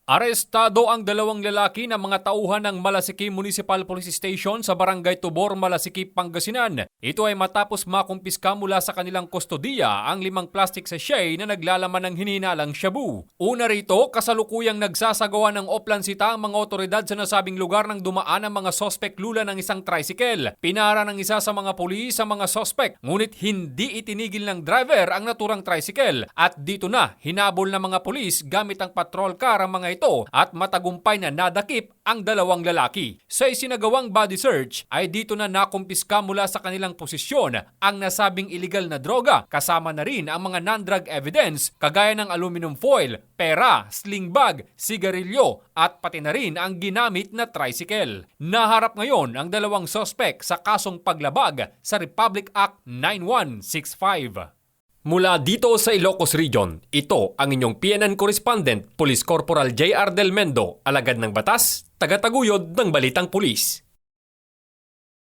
Arestado ang dalawang lalaki na mga tauhan ng Malasiki Municipal Police Station sa Barangay Tubor, Malasiki, Pangasinan. Ito ay matapos makumpiska mula sa kanilang kustodiya ang 5 plastic sachet na naglalaman ng hinihinalang shabu. Una rito, kasalukuyang nagsasagawa ng oplansita ang mga otoridad sa nasabing lugar nang dumaan ang mga sospek lula ng isang tricycle. Pinara ng isa sa mga pulis ang mga sospek, ngunit hindi itinigil ng driver ang naturang tricycle. At dito na, hinabol ng mga pulis gamit ang patrol car ang mga ito at matagumpay na nadakip ang dalawang lalaki. Sa isinagawang body search ay dito na nakumpiska mula sa kanilang posisyon ang nasabing illegal na droga, kasama na rin ang mga non-drug evidence kagaya ng aluminum foil, pera, sling bag, sigarilyo at pati na rin ang ginamit na tricycle. Naharap ngayon ang dalawang sospek sa kasong paglabag sa Republic Act 9165. Mula dito sa Ilocos Region, ito ang inyong PNN Correspondent, Police Corporal J.R. Del Mendo, alagad ng batas, tagataguyod ng Balitang Pulis.